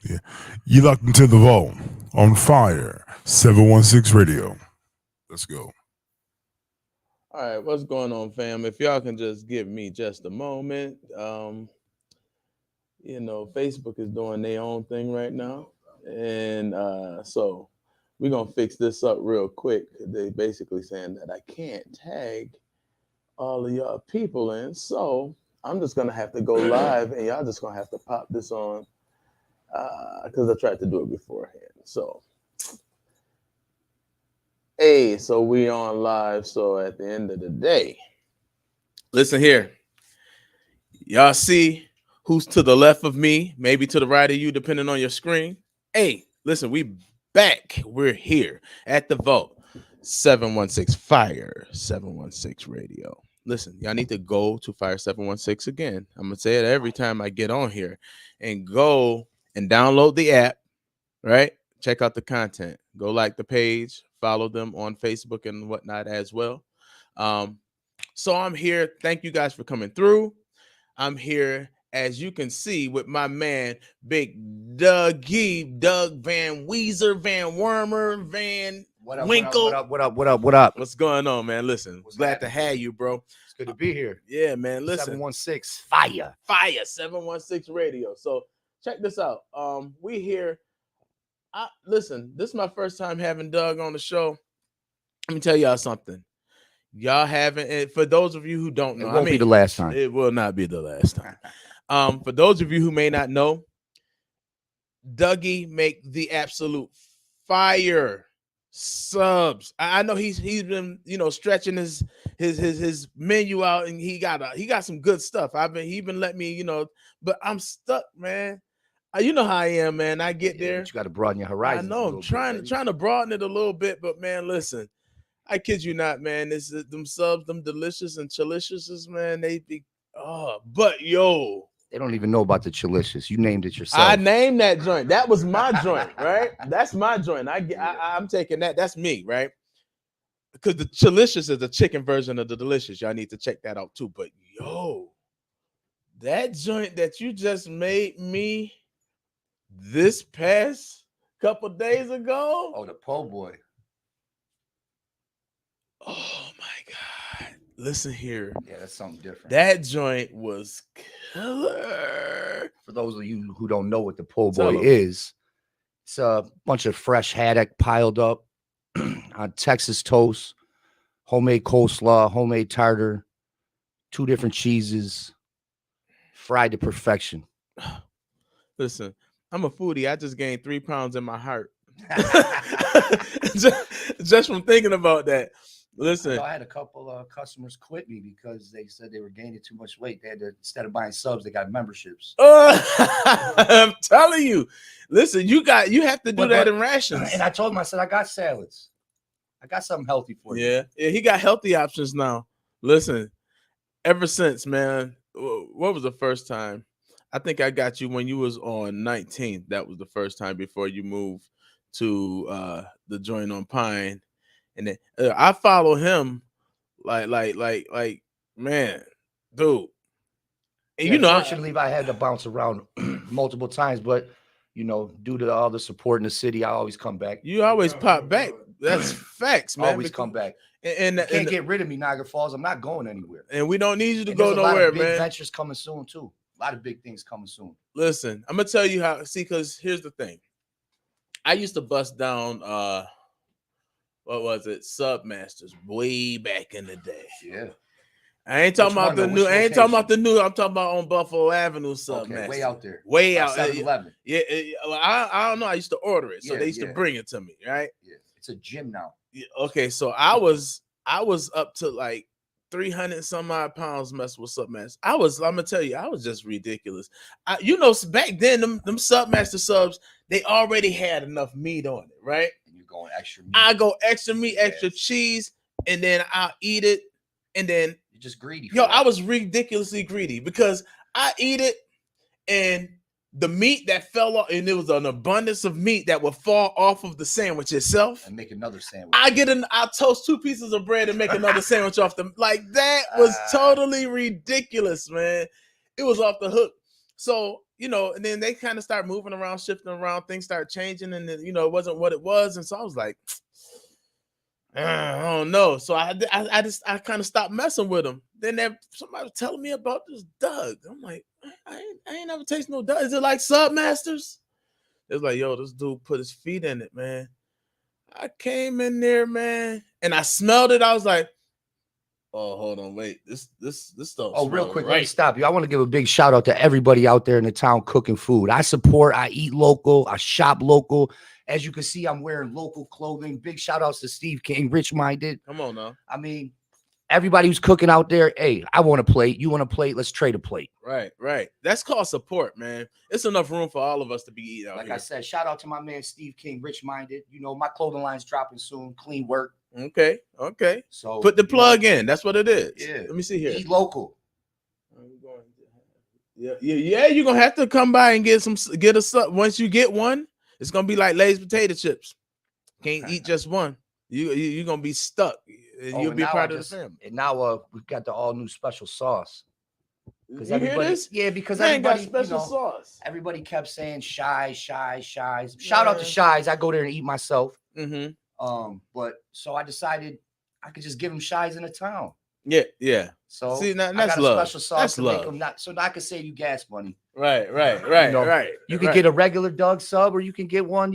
Yeah. You locked into the vault on fire. 716 radio. Let's go. All right, what's going on, fam? If y'all can just give me just a moment. Facebook is doing their own thing right now. And so we're gonna fix this up real quick. They basically saying that I can't tag all of y'all people in. So I'm just gonna have to go live and y'all just gonna have to pop this on because I tried to do it beforehand. So hey, so we on live. So at the end of the day, listen here. Y'all see who's to the left of me, maybe to the right of you, depending on your screen. Hey, listen, we back. We're here at the vote. 716 Fire 716 Radio. Listen, y'all need to go to Fire 716 again. I'm gonna say it every time I get on here and go and download the app, right? Check out the content. Go like the page, follow them on Facebook and whatnot as well. Um, so I'm here. Thank you guys for coming through. I'm here, as you can see, with my man, Big Dougie, Doug Van Weezer, Van Wormer, Van Winkle. What up? What's going on, man? Listen, glad to have you, bro. It's good to be here. Yeah, man. Listen, 716 Fire. 716 Radio. So check this out. We here. Listen, this is my first time having Doug on the show. Let me tell y'all something. Y'all haven't, for those of you who don't know, it won't be the last time. It will not be the last time. For those of you who may not know, Dougie make the absolute fire subs. I know he's been stretching his menu out, and he got some good stuff. He been let me but I'm stuck, man. You know how I am, man. I get there. You got to broaden your horizons. I know. I'm trying to broaden it a little bit, but man, listen. I kid you not, man. Them subs, them delicious and chaliciouses, man. They be but yo, they don't even know about the chalicious. You named it yourself. I named that joint. That was my joint, right? That's my joint. I'm taking that. That's me, right? Because the chalicious is the chicken version of the delicious. Y'all need to check that out too. But yo, that joint that you just made me this past couple days ago. Oh, the po' boy. Oh my God. Listen here. Yeah, that's something different. That joint was killer. For those of you who don't know what the po' boy is, it's a bunch of fresh haddock piled up on Texas toast, homemade coleslaw, homemade tartar, 2 different cheeses, fried to perfection. Listen, I'm a foodie. I just gained 3 pounds in my heart. just from thinking about that. Listen, I had a couple of customers quit me because they said they were gaining too much weight. They had to, instead of buying subs, they got memberships. I'm telling you. Listen, you have to do that in rations. And I told him, I said, I got salads. I got something healthy for you. Yeah, he got healthy options now. Listen, ever since, man, what was the first time? I think I got you when you was on 19th. That was the first time before you moved to the joint on Pine. And then I follow him like man, dude. And yeah, unfortunately, I had to bounce around multiple times, but due to all the support in the city, I always come back. You always pop back. That's facts, man. Always come back. And you can't get rid of me, Niagara Falls. I'm not going anywhere. And we don't need you to go nowhere, man. A lot of big ventures coming soon too. A lot of big things coming soon. Listen, I'm gonna tell you how. See, because here's the thing. I used to bust down. What was it? Submasters way back in the day. Yeah. I ain't talking about the new. I ain't talking about the new. I'm talking about on Buffalo Avenue Submasters. Okay, way out there. Way out. 7-Eleven. Yeah. I don't know. I used to order it, so they used to bring it to me. Right. Yeah. It's a gym now. Yeah, okay, so I was up to like 300 some odd pounds messing with Submasters. I'm gonna tell you, I was just ridiculous. Back then, them Submaster subs, they already had enough meat on it, right? And you're going extra meat. I go extra meat, extra cheese, and then I'll eat it, and then you're just greedy. I was ridiculously greedy because I eat it, and the meat that fell off, and there was an abundance of meat that would fall off of the sandwich itself, and make another sandwich. I'll toast 2 pieces of bread and make another sandwich off them. Like that was totally ridiculous, man. It was off the hook. So and then they kind of start moving around, shifting around, things start changing, and then, it wasn't what it was. And so I was like, I don't know. So I kind of stopped messing with them. Then somebody was telling me about this Doug. I'm like, I ain't never tasted no Doug. Is it like Submasters? It's like, yo, this dude put his feet in it, man. I came in there, man, and I smelled it. I was like, oh, hold on, wait. This stuff. Oh, real quick, let me stop you. I want to give a big shout out to everybody out there in the town cooking food. I eat local, I shop local. As you can see, I'm wearing local clothing. Big shout outs to Steve King, Rich Minded. Come on now. I mean, everybody who's cooking out there, hey, I want a plate. You want a plate? Let's trade a plate. Right. That's called support, man. It's enough room for all of us to be eating out like here. I said, shout out to my man Steve King, Rich Minded. My clothing line's dropping soon. Clean work. Okay. So put the plug in. That's what it is. Yeah. Let me see here. Eat local. Yeah. You're gonna have to come by and get a sub. Once you get one, it's gonna be like Lay's potato chips. Can't eat just one. You're gonna be stuck. You'll be part of the family. And now we've got the all new special sauce. Because everybody, because everybody got special sauce. Everybody kept saying Shies. Shout out to Shies. I go there and eat myself. But so I decided I could just give them Shies in the town. Yeah. So see, that's I got love. a special sauce that's to love. make them so I can save you gas money. Right. You can get a regular Doug sub, or you can get one,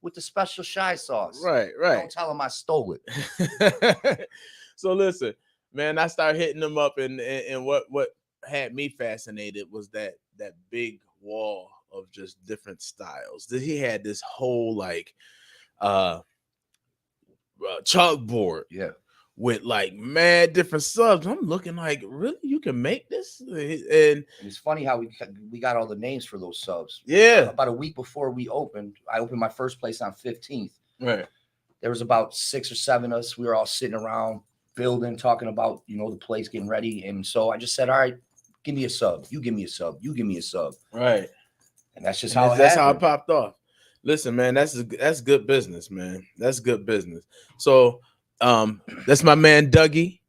with the special Shy sauce. Right. Don't tell them I stole it. So listen, man, I started hitting them up, and what had me fascinated was that big wall of just different styles. That he had this whole like chalkboard. Yeah. With like mad different subs. I'm looking like, really? You can make this? And it's funny how we got all the names for those subs. Yeah. About a week before I opened my first place on 15th. Right. There was about 6 or 7 of us. We were all sitting around building, talking about, the place, getting ready. And so I just said, all right, give me a sub. You give me a sub. You give me a sub. Right. And that's just how it popped off. Listen, man, that's good business, man. That's good business. So that's my man Dougie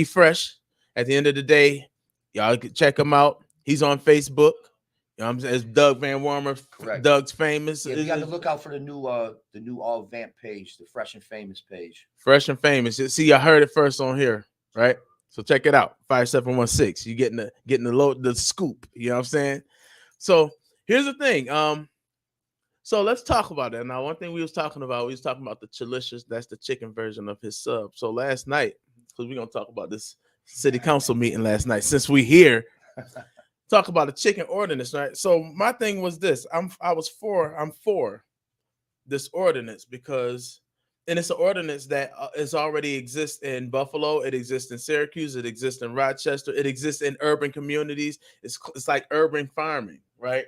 Fresh. At the end of the day, y'all can check him out. He's on Facebook. It's Doug Van Warmer. Correct. Doug's Famous. Yeah, we got to look out for the new All Vamp page, the Fresh and Famous page. Fresh and Famous. See, I heard it first on here, right? So check it out. 5716. You getting the scoop. You know what I'm saying? So here's the thing. So let's talk about it. Now, one thing we was talking about the Chalicious. That's the chicken version of his sub. So last night, because we're going to talk about this city council meeting last night, since we here, talk about the chicken ordinance, right? So my thing was this. I'm for this ordinance because, and it's an ordinance that is already exists in Buffalo. It exists in Syracuse. It exists in Rochester. It exists in urban communities. It's like urban farming, right?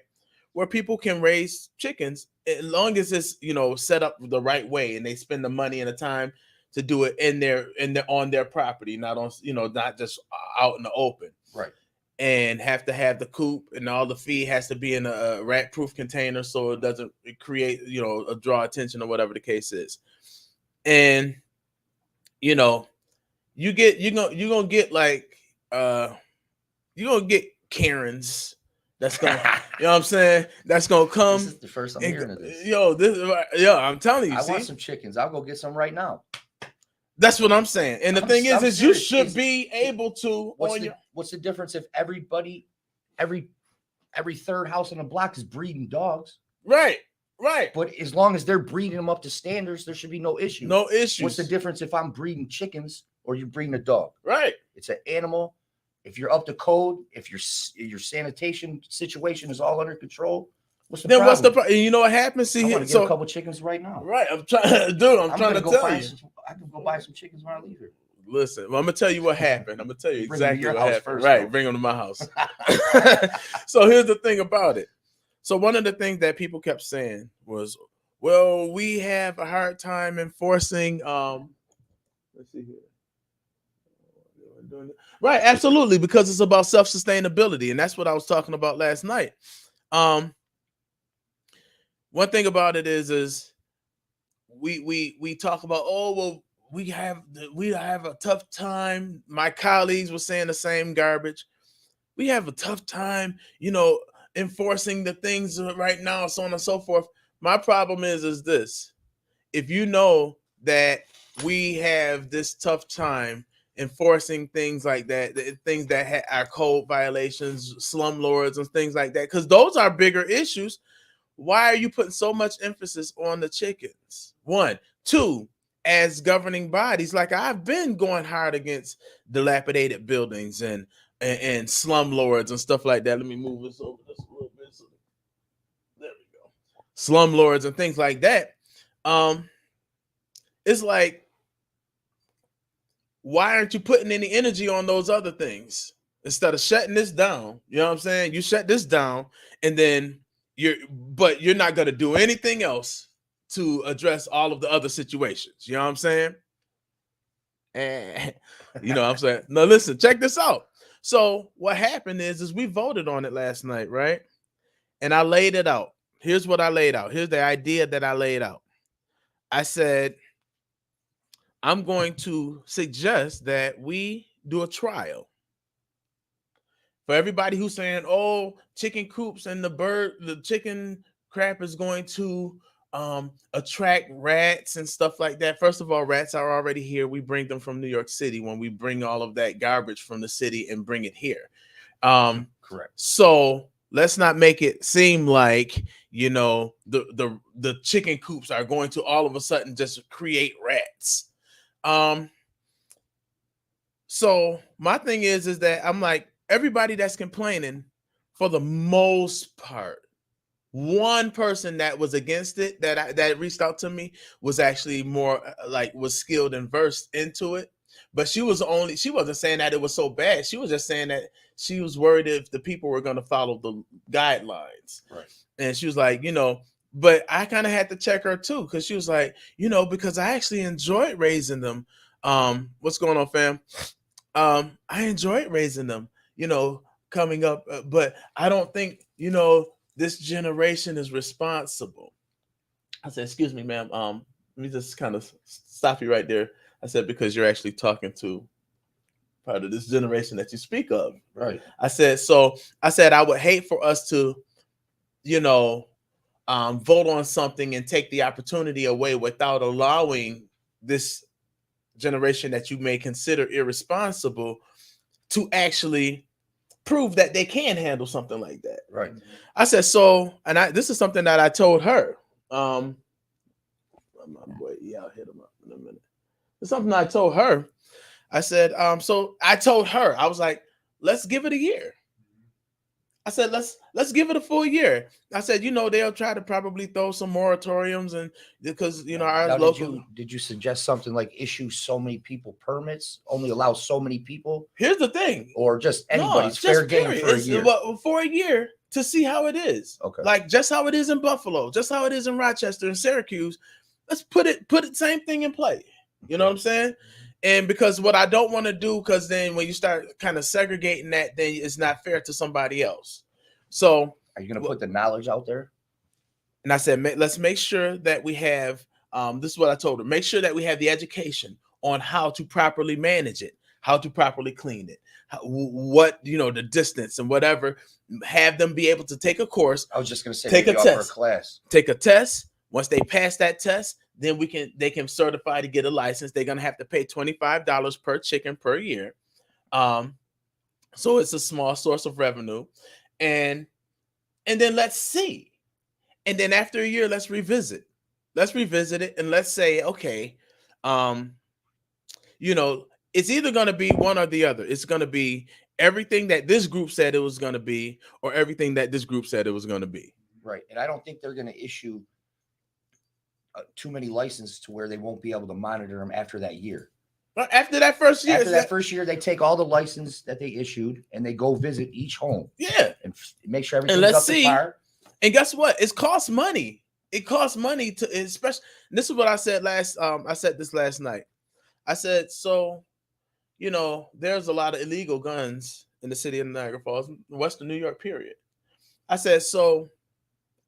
Where people can raise chickens as long as it's set up the right way and they spend the money and the time to do it on their property, not on not just out in the open, right? And have to have the coop, and all the feed has to be in a rat-proof container so it doesn't create draw attention or whatever the case is. And you're gonna get Karens. That's gonna, you know what I'm saying? That's gonna come. This is the first I'm hearing of this. I'm telling you. I want some chickens. I'll go get some right now. That's what I'm saying. And the thing is you should be able to. What's the difference if every third house on the block is breeding dogs? Right. But as long as they're breeding them up to standards, there should be no issue. No issues. What's the difference if I'm breeding chickens or you're breeding a dog? Right. It's an animal. If you're up to code, if your sanitation situation is all under control, what's the problem? What's the problem? You know what happens? See, I want to get a couple chickens right now. Right, I'm trying to tell you. I can go buy some chickens when I leave here. Listen, I'm gonna tell you what happened. I'm gonna tell you exactly what happened. First, right, though. Bring them to my house. So here's the thing about it. So one of the things that people kept saying was, "Well, we have a hard time enforcing." Let's see here. Right, absolutely, because it's about self-sustainability, and that's what I was talking about last night. One thing about it is we talk about, we have a tough time. My colleagues were saying the same garbage. We have a tough time, enforcing the things right now, so on and so forth. My problem is this: if you know that we have this tough time enforcing things like that, things that are code violations, slumlords, and things like that, because those are bigger issues. Why are you putting so much emphasis on the chickens? One, two, as governing bodies, like I've been going hard against dilapidated buildings and slumlords and stuff like that. Let me move this over just a little bit. So there we go. Slumlords and things like that. It's like, why aren't you putting any energy on those other things instead of shutting this down? You know what I'm saying? You shut this down, and then you're not going to do anything else to address all of the other situations. You know what I'm saying? You know what I'm saying? Now listen, check this out. So what happened is we voted on it last night, right? And I laid it out. Here's what I laid out. Here's the idea that I laid out. I said, I'm going to suggest that we do a trial. For everybody who's saying, oh, chicken coops and the chicken crap is going to attract rats and stuff like that. First of all, rats are already here. We bring them from New York City when we bring all of that garbage from the city and bring it here. Correct. So let's not make it seem like, you know, the chicken coops are going to all of a sudden just create rats. So my thing is that I'm like, everybody that's complaining, for the most part, one person that was against it that reached out to me was actually more was skilled and versed into it. But she wasn't saying that it was so bad. She was just saying that she was worried if the people were going to follow the guidelines. Right. And she was like, you know, but I kind of had to check her too, because she was like, you know, because I actually enjoyed raising them. What's going on, fam? I enjoyed raising them, you know, coming up, but I don't think, you know, this generation is responsible. I said, excuse me, ma'am. Let me just kind of stop you right there. I said, because you're actually talking to part of this generation that you speak of. Right. I said, I would hate for us to, you know, vote on something and take the opportunity away without allowing this generation that you may consider irresponsible to actually prove that they can handle something like that. Right. I said, this is something that I told her. My boy, yeah, I'll hit him up in a minute. It's something I told her. I said, so I told her, I was like, let's give it a year. I said, let's give it a full year. I said, you know, they'll try to probably throw some moratoriums, and because, you know, our local. Did you suggest something like issue so many people permits, only allow so many people? Here's the thing, or just anybody's fair game for a year. For a year to see how it is. Okay, like just how it is in Buffalo, just how it is in Rochester and Syracuse. Let's put it same thing in play. You know what I'm saying? And because what I don't want to do, because then when you start kind of segregating that, then it's not fair to somebody else. So are you going to put the knowledge out there? And I said, let's make sure that we have, this is what I told her, make sure that we have the education on how to properly manage it, how to properly clean it, what, you know, the distance and whatever, have them be able to take a course. I was just going to say, take a test, class. Take a test. Once they pass that test, then they can certify to get a license. They're going to have to pay $25 per chicken per year. So it's a small source of revenue. And then let's see. And then after a year, let's revisit it. And let's say, okay, you know, it's either going to be one or the other. It's going to be everything that this group said it was going to be, or everything that this group said it was going to be. Right. And I don't think they're going to issue too many licenses to where they won't be able to monitor them after that year. After that first year. After that first year, they take all the license that they issued and they go visit each home. Yeah. And make sure everything's up to par. And guess what? It costs money. It costs money to, especially, this is what I said I said this last night. I said, so, you know, there's a lot of illegal guns in the city of Niagara Falls, Western New York, period. I said, so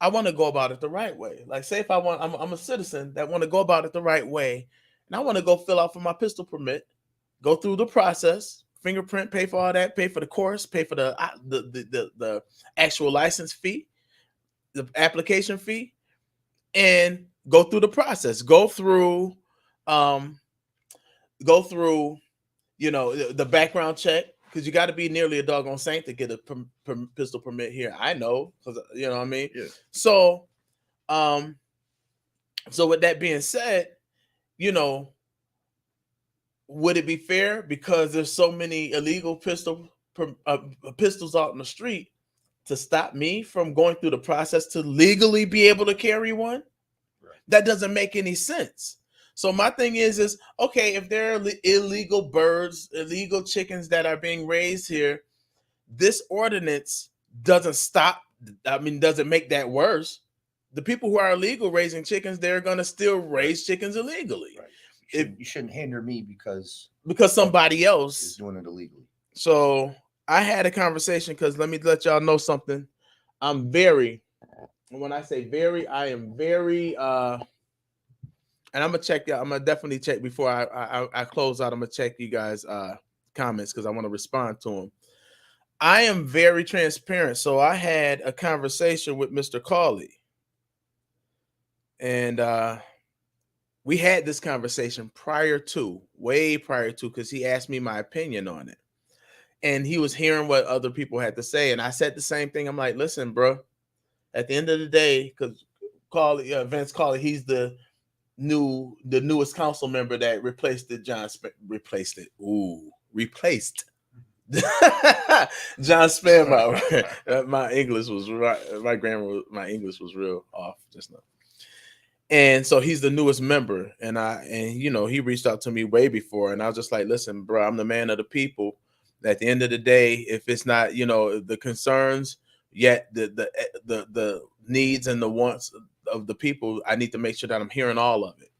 I want to go about it the right way. Like, say if I'm a citizen that want to go about it the right way, and I want to go fill out for my pistol permit, go through the process, fingerprint, pay for all that, pay for the course, pay for the actual license fee, the application fee, and go through the process. Go through, the background check, because you got to be nearly a doggone saint to get a pistol permit here. I know, because you know what I mean. Yeah. So, so with that being said, would it be fair because there's so many illegal pistols out in the street to stop me from going through the process to legally be able to carry one? Right. That doesn't make any sense. So my thing is okay, if there are illegal birds, illegal chickens that are being raised here, this ordinance doesn't make that worse. The people who are illegal raising chickens, they're going to still raise chickens illegally. Right. You shouldn't hinder me because somebody else is doing it illegally. So I had a conversation, because let me let y'all know something. I'm very, when I say very, I am very, and I'm gonna check. I'm gonna definitely check before I close out. I'm gonna check you guys' comments, because I want to respond to them. I am very transparent. So I had a conversation with Mr. Cawley, and we had this conversation way prior to, because he asked me my opinion on it. And he was hearing what other people had to say. And I said the same thing. I'm like, listen, bro, at the end of the day, because Vince Cawley, he's the newest council member that replaced John Spanbauer. My English was right. My English was real off just now. And so he's the newest member. And he reached out to me way before. And I was just like, listen, bro, I'm the man of the people. At the end of the day, if it's not, the concerns, yet the needs and the wants of the people, I need to make sure that I'm hearing all of it,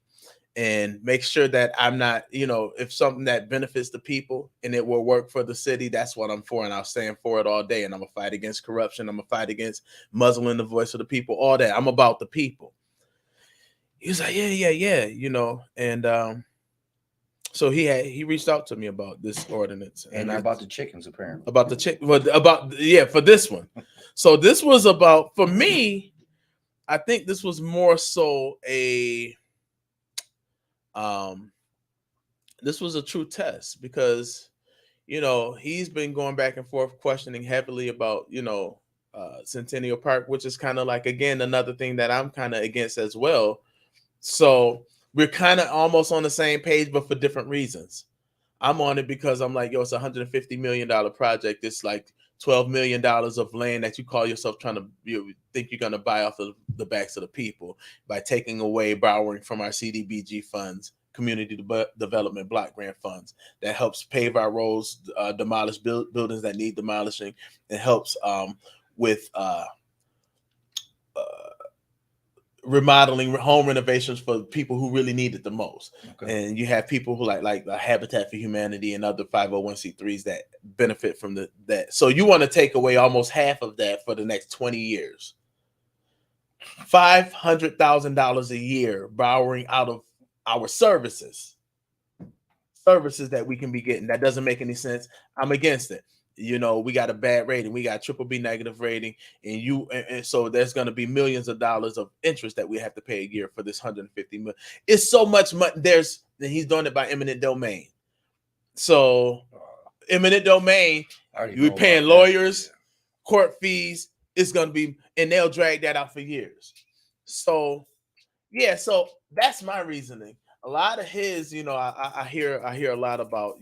and make sure that I'm not, if something that benefits the people and it will work for the city, that's what I'm for. And I'll stand for it all day. And I'm gonna fight against corruption. I'm gonna fight against muzzling the voice of the people, all that. I'm about the people. He was like, yeah, and so he reached out to me about this ordinance, and about the chickens, apparently. About the chick, for this one. So this was about, for me, I think this was more so this was a true test, because he's been going back and forth questioning heavily about Centennial Park, which is kind of like, again, another thing that I'm kind of against as well. So we're kind of almost on the same page, but for different reasons. I'm on it because I'm like, it's a $150 million project. It's like $12 million of land that you call yourself trying to, think you're going to buy off of the backs of the people by taking away, borrowing from our CDBG funds, community development block grant funds, that helps pave our roads, demolish buildings that need demolishing, and helps with remodeling, home renovations for people who really need it the most. Okay. And you have people who like the Habitat for Humanity and other 501c3s that benefit from that. So you want to take away almost half of that for the next 20 years. $500,000 a year borrowing out of our services that we can be getting. That doesn't make any sense. I'm against it. We got a bad rating. We got BBB negative rating, and so there's going to be millions of dollars of interest that we have to pay a year for this $150 million. It's so much money. He's doing it by eminent domain. So eminent domain, you're paying lawyers, court fees. It's going to be, and they'll drag that out for years. So yeah, so that's my reasoning. A lot of his, I hear a lot about,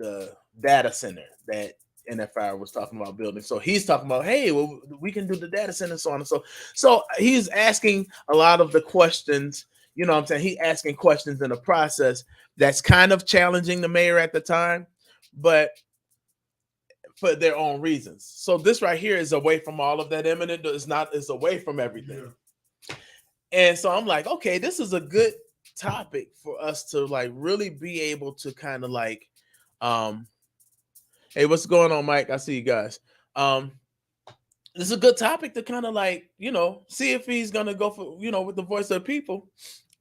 the data center that NFR was talking about building. So he's talking about, hey, well, we can do the data center, so on and so he's asking a lot of the questions, what I'm saying? He's asking questions in a process that's kind of challenging the mayor at the time, but for their own reasons. So this right here is away from all of that eminent. It's away from everything. Yeah. And so I'm like, okay, this is a good topic for us to like really be able to kind of like, hey, what's going on, Mike? I see you guys. This is a good topic to kind of like, see if he's gonna go for, with the voice of the people.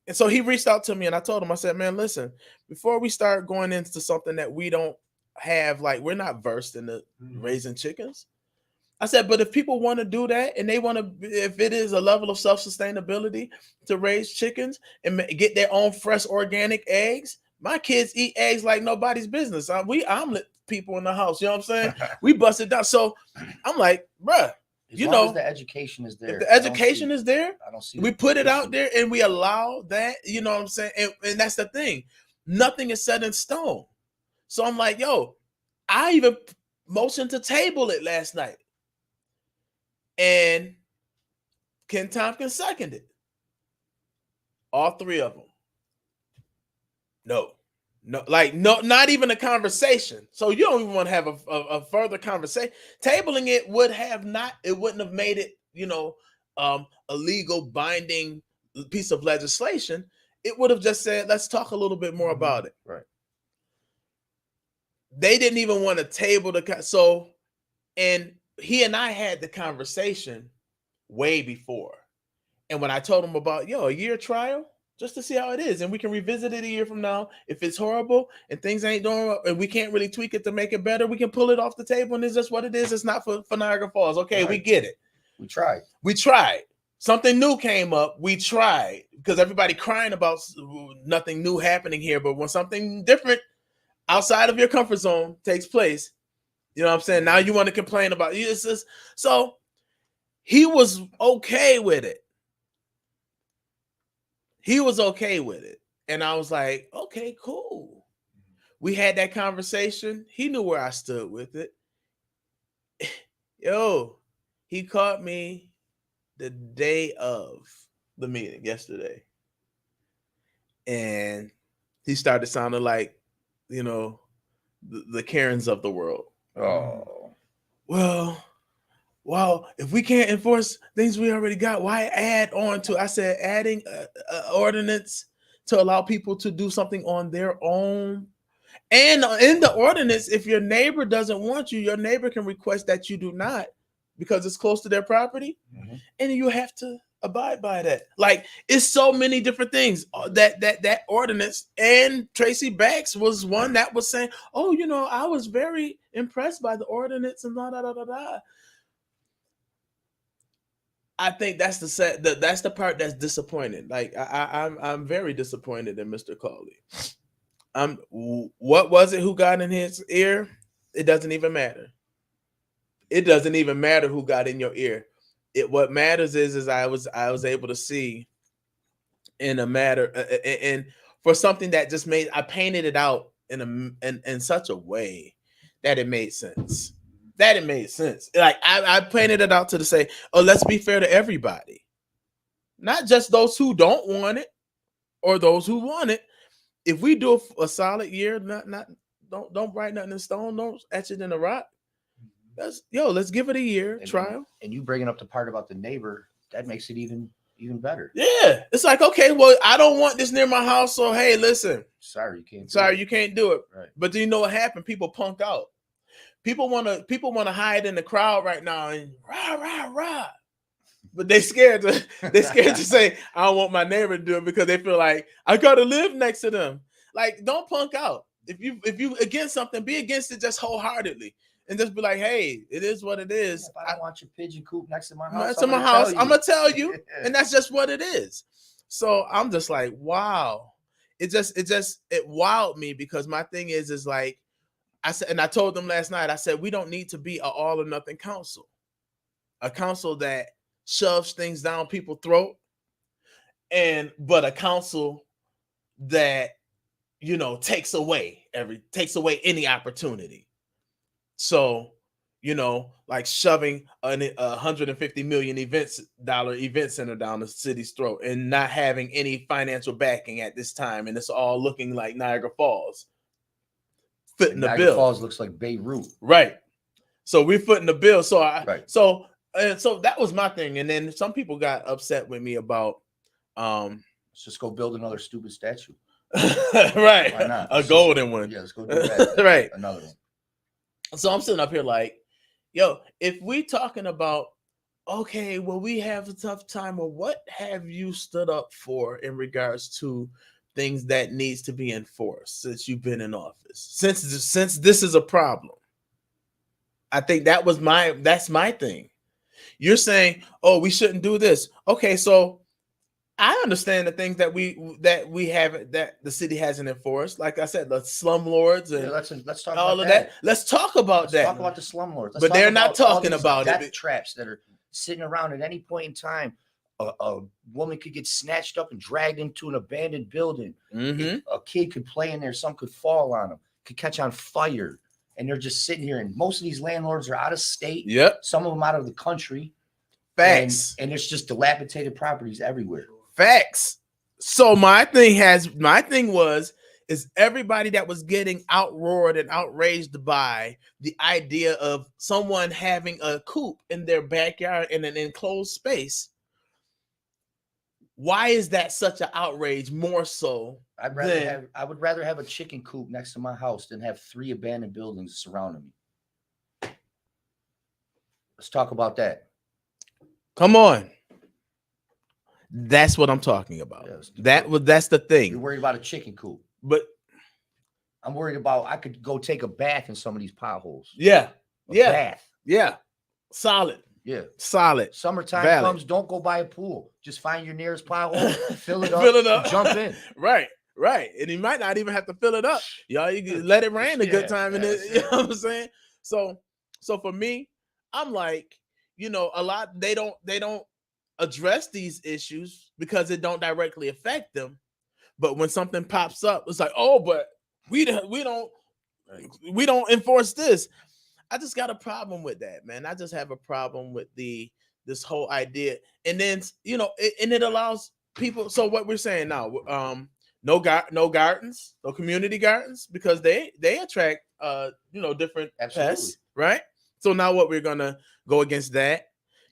And so he reached out to me and I told him, I said, man, listen, before we start going into something that we don't have, like we're not versed in the raising chickens. I said, but if people want to do that and they want to, if it is a level of self-sustainability to raise chickens and get their own fresh organic eggs, my kids eat eggs like nobody's business. We omelet people in the house, you know what I'm saying? We bust it down. So I'm like, bruh, as long as the education is there. If the education is there, I don't see we put it out there and we allow that, you know what I'm saying? And that's the thing. Nothing is set in stone. So I'm like, yo, I even motioned to table it last night. And Ken Tompkins seconded. All three of them. No, not even a conversation. So you don't even want to have a further conversation. Tabling it wouldn't have made it, a legal binding piece of legislation. It would have just said, let's talk a little bit more about it. Right. They didn't even want to table and he and I had the conversation way before. And when I told him about, a year trial, just to see how it is. And we can revisit it a year from now. If it's horrible and things ain't doing, and we can't really tweak it to make it better, we can pull it off the table and it's just what it is. It's not for Niagara Falls. Okay, right. We get it. We tried. Something new came up. We tried because everybody crying about nothing new happening here. But when something different outside of your comfort zone takes place, you know what I'm saying? Now you want to complain about it. So he was okay with it. And I was like, okay, cool. We had that conversation. He knew where I stood with it. He caught me the day of the meeting yesterday. And he started sounding like, the Karens of the world. Oh. Well, if we can't enforce things we already got, why add on to? I said adding ordinance to allow people to do something on their own. And in the ordinance, if your neighbor doesn't want you, your neighbor can request that you do not because it's close to their property. Mm-hmm. And you have to abide by that. Like, it's so many different things that ordinance. And Tracy Banks was one that was saying, I was very impressed by the ordinance and da da da da da. I think that's the part that's disappointing. Like I'm very disappointed in Mr. Cawley. What was it? Who got in his ear? It doesn't even matter. It doesn't even matter who got in your ear. What matters is I was able to see in a matter and for something that just I painted it out in such a way that it made sense. Like I painted it out to say, let's be fair to everybody, not just those who don't want it or those who want it. If we do a solid year, don't write nothing in stone, don't etch it in a rock. Let's give it a year trial. And you bringing up the part about the neighbor, that makes it even better. Yeah, it's like, okay, well, I don't want this near my house, so hey, listen, sorry, you can't do it. Right. But do you know what happened? People punk out. People want to hide in the crowd right now and rah rah rah, but they scared to say I don't want my neighbor to do it because they feel like I gotta live next to them. Like, don't punk out. If you against something, be against it just wholeheartedly and just be like, hey, it is what it is. If I don't want your pigeon coop next to my house, I'm gonna tell you, and that's just what it is. So I'm just like, wow, it wowed me because my thing is like. I said, and I told them last night, I said, we don't need to be an all or nothing council, a council that shoves things down people's throat, but a council that, takes away any opportunity. So, like shoving a $150 million event center down the city's throat and not having any financial backing at this time. And it's all looking like Niagara Falls. Footing the bill. Falls looks like Beirut, right? So we're footing the bill. So so that was my thing. And then some people got upset with me about let's just go build another stupid statue, right? Why not? A golden one. Yeah, let's go do that. Right, another one. So I'm sitting up here like, if we talking about okay, well, we have a tough time. Well, what have you stood up for in regards to things that needs to be enforced since you've been in office? Since this is a problem, I think that's my thing. You're saying, oh, we shouldn't do this. Okay, so I understand the things that we have that the city hasn't enforced. Like I said, the slumlords and let's talk all about of that. Let's talk about Let's that. talk about the slumlords. But they're not talking all about death it. traps that are sitting around at any point in time. A woman could get snatched up and dragged into an abandoned building. Mhm. A kid could play in there. Some could fall on them. Could catch on fire. And they're just sitting here. And most of these landlords are out of state. Yep. Some of them out of the country. Facts. And it's just dilapidated properties everywhere. Facts. So my thing was everybody that was getting outroared and outraged by the idea of someone having a coop in their backyard in an enclosed space. Why is that such an outrage? More so, I would rather have a chicken coop next to my house than have 3 abandoned buildings surrounding me. Let's talk about that. Come on. That's what I'm talking about. Yes. That's the thing. You're worried about a chicken coop. But I'm worried about I could go take a bath in some of these potholes. Yeah. Bath. Yeah. Solid. Yeah. Solid. Summertime Valid. comes, don't go buy a pool. Just find your nearest pothole, fill it up, jump in. Right. And you might not even have to fill it up. Y'all, you can let it rain a good time in it. You know what I'm saying? So for me, I'm like, a lot they don't address these issues because it don't directly affect them. But when something pops up, it's like, oh, but we don't enforce this. I just got a problem with that, man. I just have a problem with this whole idea. And then, and it allows people. So what we're saying now, no gardens, no community gardens, because they attract, different pests, right? So now what we're going to go against that,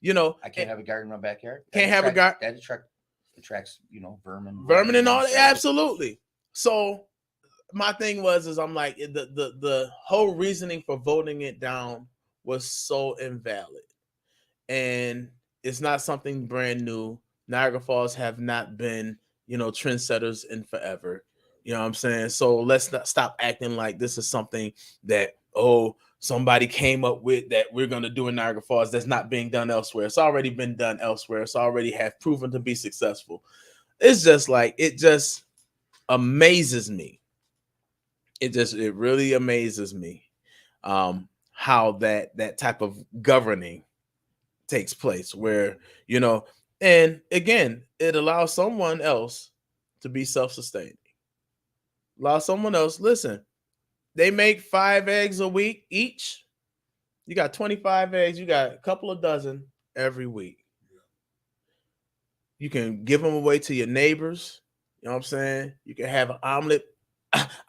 I can't have a garden in my backyard. Can't have a garden. That attracts, vermin. Vermin and all that. Absolutely. So my thing is I'm like, the whole reasoning for voting it down was so invalid. And it's not something brand new. Niagara Falls have not been, trendsetters in forever. You know what I'm saying? So let's not stop acting like this is something that, somebody came up with that we're going to do in Niagara Falls that's not being done elsewhere. It's already been done elsewhere. It's already have proven to be successful. It's just like, it just amazes me. It really amazes me how that type of governing takes place where, and again, it allows someone else to be self-sustaining. Allow someone else, listen, they make 5 eggs a week each. You got 25 eggs. You got a couple of dozen every week. You can give them away to your neighbors. You know what I'm saying? You can have an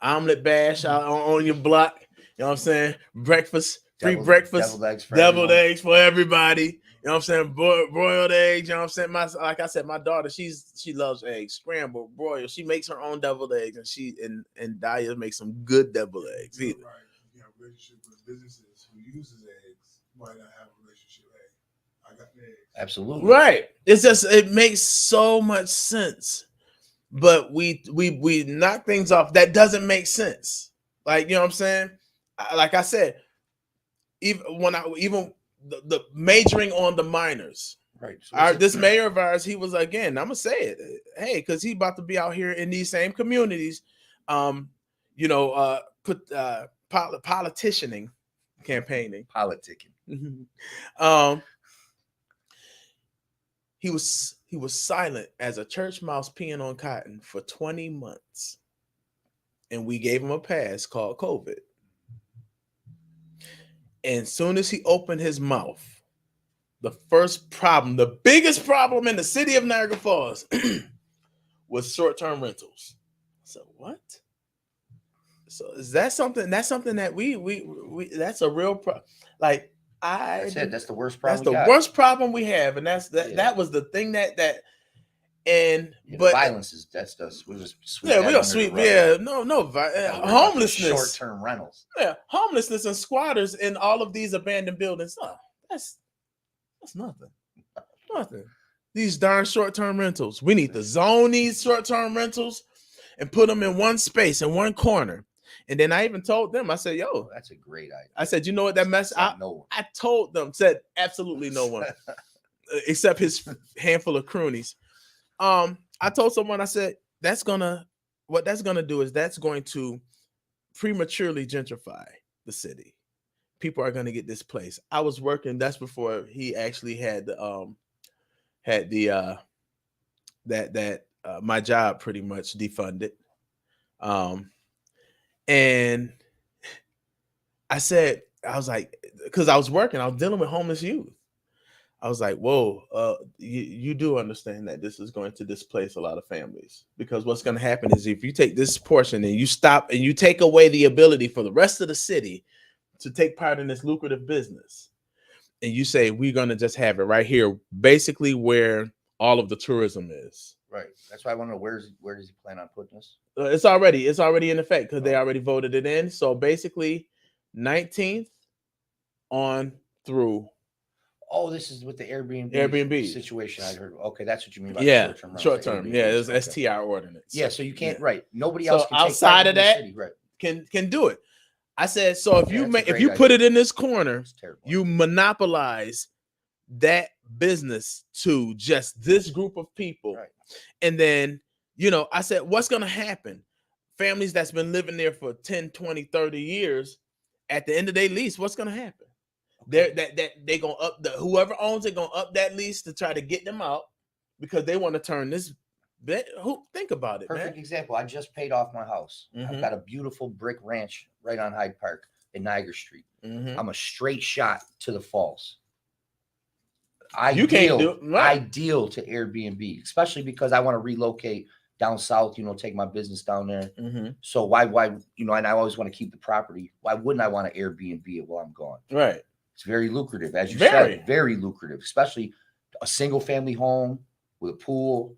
omelet bash out on your block. You know what I'm saying? Breakfast, free breakfast, deviled eggs for everybody. You know what I'm saying? Broiled eggs. You know what I'm saying? Like I said, my daughter, she loves eggs, scrambled, broiled. She makes her own deviled eggs, and Dahlia makes some good deviled eggs. Right. You have a relationship with businesses who uses eggs might not have a relationship. Hey, I got the eggs. Absolutely. Right. It's just, it makes so much sense. But we knock things off that doesn't make sense. Like, you know what I'm saying? Like I said, even the majoring on the minors, right? So this mayor of ours, he was, again, I'm gonna say it, hey, because he about to be out here in these same communities, campaigning, politicking. He was silent as a church mouse peeing on cotton for 20 months, and we gave him a pass called COVID. And soon as he opened his mouth, the biggest problem in the city of Niagara Falls was short-term rentals. So what? So is that something? That's something that we that's a real problem. Like that's the worst problem. That's the worst problem we have, and that was the thing that. But violence is we just sweep. Yeah, we don't sweep. Yeah, no, homelessness, short-term rentals. Yeah, homelessness and squatters in all of these abandoned buildings. Oh, that's nothing. Nothing. These darn short-term rentals. We need to zone these short-term rentals and put them in one space, in one corner. And then I even told them, I said, yo, that's a great idea. I said, you know what that mess? I told them, said absolutely no one, except his handful of croonies. I told someone, I said, what that's gonna do is that's going to prematurely gentrify the city. People are gonna get displaced. I was working, that's before he actually had my job pretty much defunded. And I said, I was like, because I was working, I was dealing with homeless youth. I was like, whoa, you do understand that this is going to displace a lot of families, because what's going to happen is if you take this portion and you stop and you take away the ability for the rest of the city to take part in this lucrative business, and you say, we're going to just have it right here, basically where all of the tourism is. Right. That's why I want to know where does he plan on putting this? It's already in effect because they already voted it in. So basically 19th on through. Oh, this is with the Airbnb situation I heard. Okay, that's what you mean by short term. Yeah, it was STR ordinance. Yeah, so you can't Nobody else can outside of that can do it. I said, so if you put it in this corner, you monopolize that business to just this group of people. Right. And then, I said, what's going to happen? Families that's been living there for 10, 20, 30 years, at the end of their lease, what's going to happen? Okay. They going to up whoever owns it going to up that lease to try to get them out because they want to turn this. Think about it, Perfect example. I just paid off my house. Mm-hmm. I've got a beautiful brick ranch right on Hyde Park in Niagara Street. Mm-hmm. I'm a straight shot to the falls. Ideal to Airbnb, especially because I want to relocate down south, take my business down there. Mm-hmm. So why, and I always want to keep the property. Why wouldn't I want to Airbnb it while I'm gone? Right. It's very lucrative, as you said, very lucrative, especially a single family home with a pool,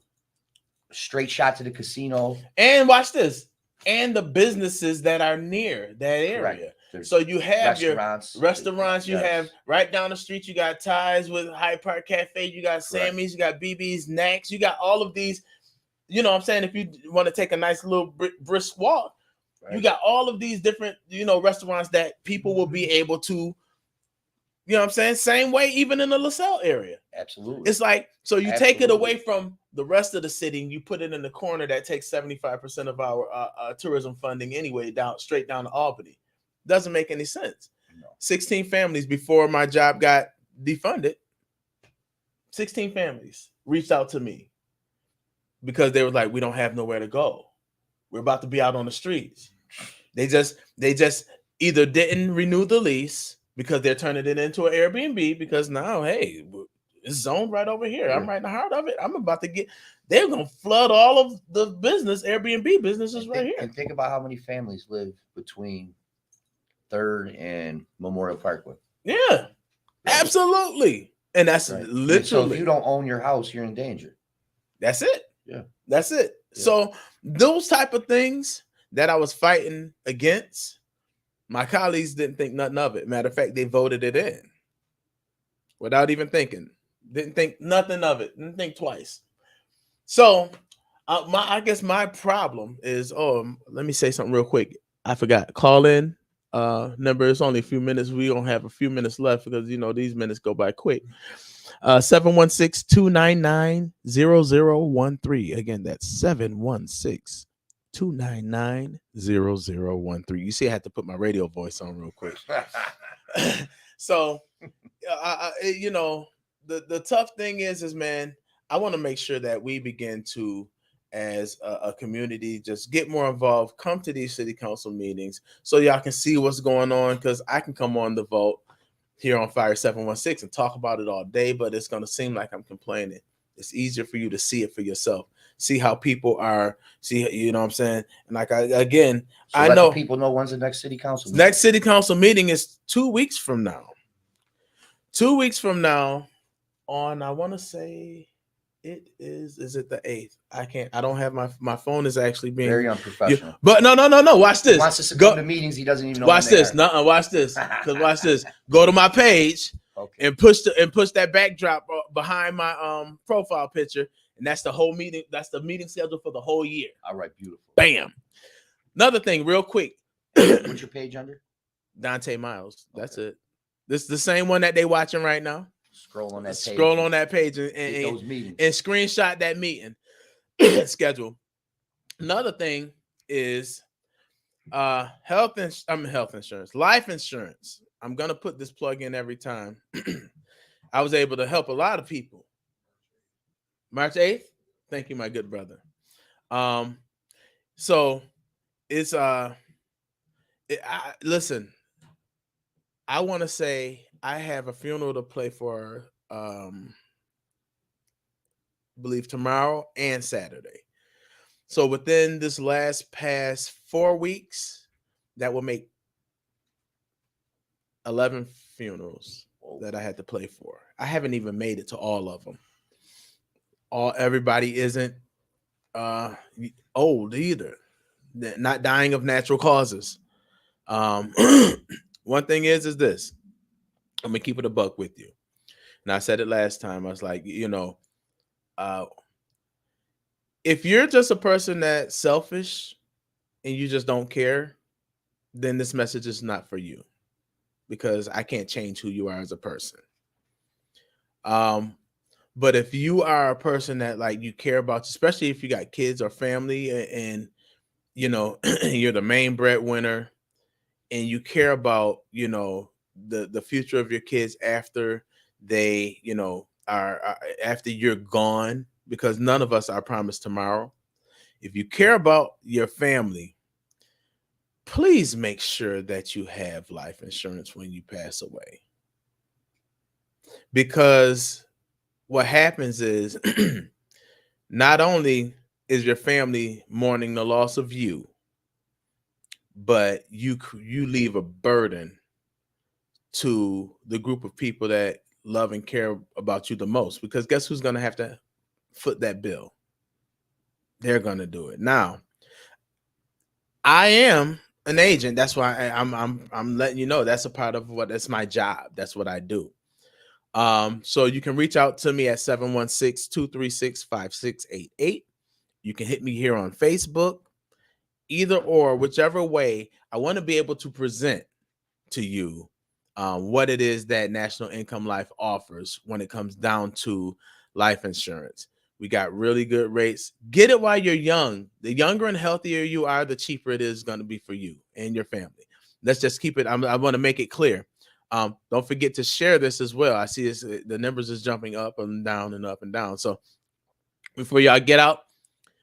a straight shot to the casino. And watch this. And the businesses that are near that area. Right. So you have restaurants, you have right down the street, you got Ties with Hyde Park Cafe, you got Sammy's, you got BB's, Knacks, you got all of these, what I'm saying? If you want to take a nice little brisk walk, you got all of these different, restaurants that people will be able to, same way, even in the LaSalle area. Absolutely. It's like, so you take it away from the rest of the city and you put it in the corner that takes 75% of our tourism funding anyway, straight down to Albany. Doesn't make any sense. No. 16 families before my job got defunded. 16 families reached out to me because they were like, we don't have nowhere to go. We're about to be out on the streets. They just either didn't renew the lease because they're turning it into an Airbnb because now, hey, it's zoned right over here. I'm right in the heart of it. I'm about to they're going to flood all of the Airbnb businesses right here. And think about how many families live between 3rd and Memorial Parkway. Yeah, absolutely. And that's literally. And so if you don't own your house, you're in danger. That's it. Yeah. That's it. Yeah. So those type of things that I was fighting against, my colleagues didn't think nothing of it. Matter of fact, they voted it in without even thinking. Didn't think nothing of it. Didn't think twice. So I guess my problem is, let me say something real quick. I forgot. Call in. Number, it's only a few minutes. We don't have a few minutes left because these minutes go by quick. 716-299-0013. Again, that's 716-299-0013. You see, I had to put my radio voice on real quick. So the tough thing is man, I want to make sure that we begin to, as a community, just get more involved, come to these city council meetings so y'all can see what's going on, because I can come on the vote here on Fire 716 and talk about it all day, but it's going to seem like I'm complaining. It's easier for you to see it for yourself, see how people are, what I'm saying? And like, I know people know when's the next city council meeting. Next city council meeting is 2 weeks from now. 2 weeks from now on, I want to say, it is it the 8th? I don't have my phone is actually being very unprofessional. But no. Watch this. He wants us to go to meetings he doesn't even know. Watch this. Watch this. Because watch this. Go to my page and push that backdrop behind my profile picture, and that's the whole meeting. That's the meeting schedule for the whole year. All right, beautiful. Bam. Another thing, real quick. What's your page under? Donta Myles. That's it. This is the same one that they watching right now. Scroll on that page. Scroll on that page and screenshot that meeting schedule. Another thing is life insurance. I'm gonna put this plug in every time. I was able to help a lot of people. March 8th. Thank you, my good brother. So it's listen, I want to say I have a funeral to play for believe tomorrow and Saturday. So within this past 4 weeks, that will make 11 funerals that I had to play for. I haven't even made it to all of them. Everybody isn't old either. They're not dying of natural causes. One thing is this. I'm gonna keep it a buck with you. And I said it last time. I was like, if you're just a person that's selfish and you just don't care, then this message is not for you, because I can't change who you are as a person. But if you are a person that like you care about, especially if you got kids or family, and you're the main breadwinner, and you care about the future of your kids after they are after you're gone, because none of us are promised tomorrow. If you care about your family, please make sure that you have life insurance when you pass away. Because what happens is not only is your family mourning the loss of you, but you leave a burden to the group of people that love and care about you the most. Because guess who's going to have to foot that bill? They're going to do it. Now, I am an agent. That's why I'm letting you know that's a part of that's my job. That's what I do. So you can reach out to me at 716-236-5688. You can hit me here on Facebook. Either or, whichever way, I want to be able to present to you what it is that National Income Life offers when it comes down to life insurance. We got really good rates. Get it while you're young. The younger and healthier you are, the cheaper it is going to be for you and your family. Let's just keep it. I want to make it clear. Don't forget to share this as well. I see this, the numbers is jumping up and down and up and down. So before y'all get out,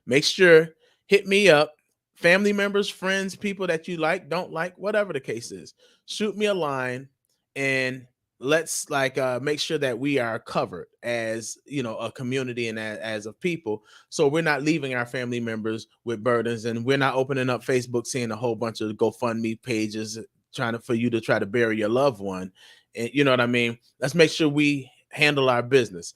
make sure, hit me up. Family members, friends, people that you like, don't like, whatever the case is, shoot me a line and let's make sure that we are covered as a community and as a people, so we're not leaving our family members with burdens, and we're not opening up Facebook seeing a whole bunch of GoFundMe pages for you to try to bury your loved one. And you know what I mean? Let's make sure we handle our business.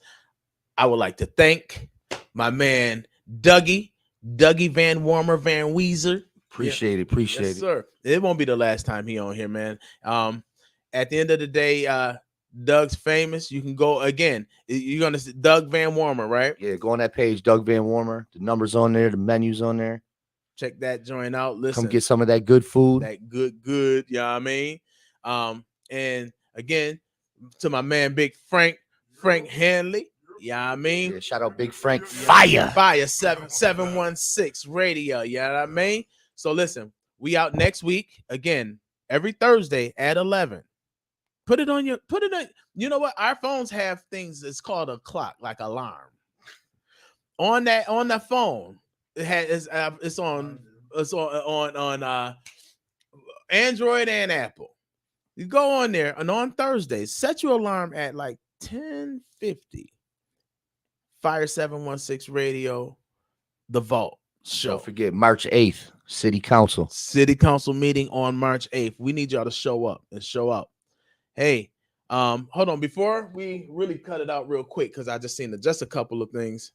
I would like to thank my man Dougie Van Warmer Van Weezer. Appreciate it, yes, sir. It won't be the last time he on here, man. At the end of the day, Doug's famous. You can go again. You're gonna see Doug Van Warmer, right? Yeah, go on that page, Doug Van Warmer. The numbers on there, the menus on there. Check that joint out. Listen, come get some of that good food. That good. You know what I mean? And again, to my man, Big Frank Hanley. Yeah, I mean, shout out Big Frank. Fire 716 radio. You know what I mean? So listen, we out next week again, every Thursday at 11. Put it on. You know what? Our phones have things. It's called a clock, like alarm. On the phone, it's on Android and Apple. You go on there, and on Thursdays, set your alarm at like 10:50. Fire 716 radio, the Vault show. Don't forget March 8th, City Council meeting on March 8th. We need y'all to show up and show out. Hey, hold on, before we really cut it out real quick, because I just seen just a couple of things.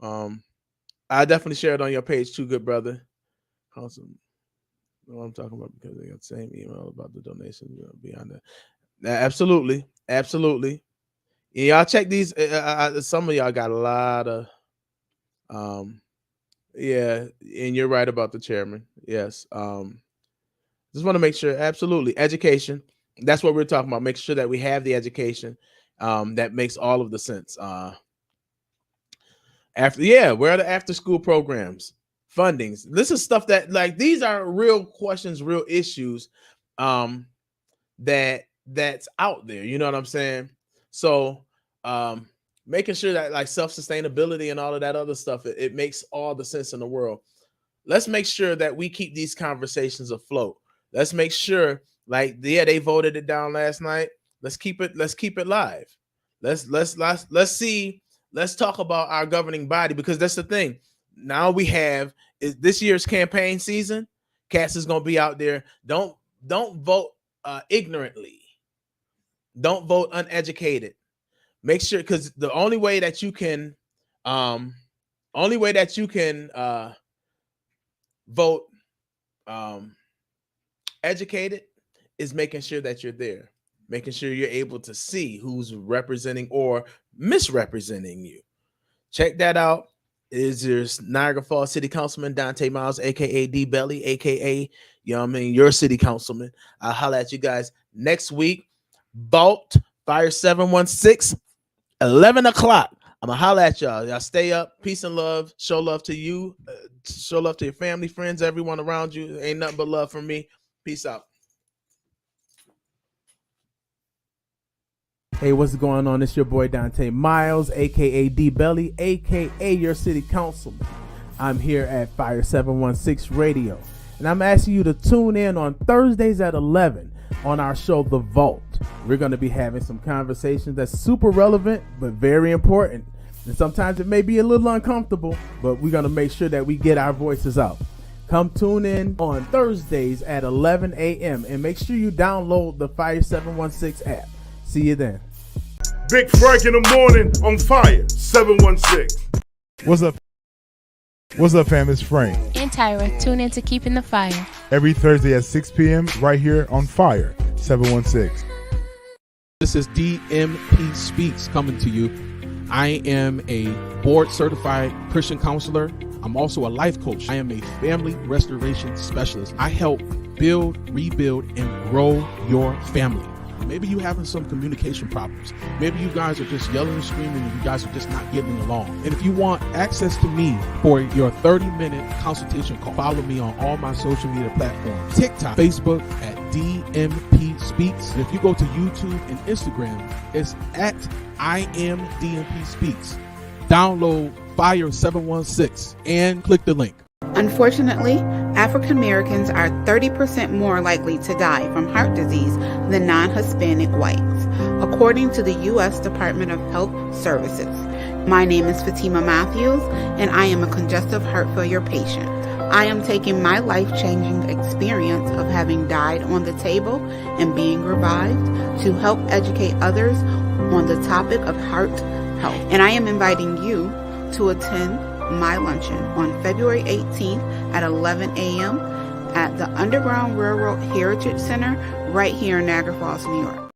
I definitely share it on your page too, good brother. Awesome. What I'm talking about, because they got the same email about the donation beyond that. Absolutely. Absolutely. Y'all check these. Some of y'all got a lot of, yeah, and you're right about the chairman. Yes. Just want to make sure. Absolutely. Education. That's what we're talking about. Make sure that we have the education that makes all of the sense. Where are the after school programs? Fundings. This is stuff that, like, these are real questions, real issues that's out there. You know what I'm saying? So making sure that, like, self-sustainability and all of that other stuff, it makes all the sense in the world. Let's make sure that we keep these conversations afloat. Let's make sure, like, they voted it down last night. Let's keep it live. Let's see. Let's talk about our governing body, because that's the thing. Now we have is this year's campaign season. Cass is going to be out there. Don't vote ignorantly. Don't vote uneducated. Make sure, because the only way that you can vote educated is making sure that you're there, making sure you're able to see who's representing or misrepresenting you. Check that out. Is your Niagara Falls City Councilman Donta Myles, aka D Belly, aka your city councilman. I'll holla at you guys next week. Vault Fire 716, 11 o'clock. I'm gonna holla at y'all. Y'all stay up. Peace and love. Show love to you. Show love to your family, friends, everyone around you. Ain't nothing but love from me. Peace out. Hey, what's going on? It's your boy Donta Myles, aka D Belly, aka your city councilman. I'm here at Fire 716 Radio, and I'm asking you to tune in on Thursdays at 11 on our show, The Vault. We're going to be having some conversations that's super relevant, but very important. And sometimes it may be a little uncomfortable, but we're going to make sure that we get our voices out. Come tune in on Thursdays at 11 a.m. and make sure you download the Fire 716 app. See you then. Big Frank in the morning on Fire 716. What's up? What's up, fam? It's Frank. And Tyra. Tune in to Keeping the Fire. Every Thursday at 6 p.m. right here on Fire 716. This is DMP Speaks coming to you. I am a board certified Christian counselor. I'm also a life coach. I am a family restoration specialist. I help build, rebuild, and grow your family. Maybe you're having some communication problems. Maybe you guys are just yelling and screaming and you guys are just not getting along. And if you want access to me for your 30-minute consultation call, follow me on all my social media platforms. TikTok, Facebook at DMP Speaks. And if you go to YouTube and Instagram, it's at I am DMP Speaks. Download Fire 716 and click the link. Unfortunately, African Americans are 30% more likely to die from heart disease than non-Hispanic whites, according to the U.S. Department of Health Services. My name is Fatima Matthews, and I am a congestive heart failure patient. I am taking my life-changing experience of having died on the table and being revived to help educate others on the topic of heart health. And I am inviting you to attend my luncheon on February 18th at 11 a.m. at the Underground Railroad Heritage Center right here in Niagara Falls, New York.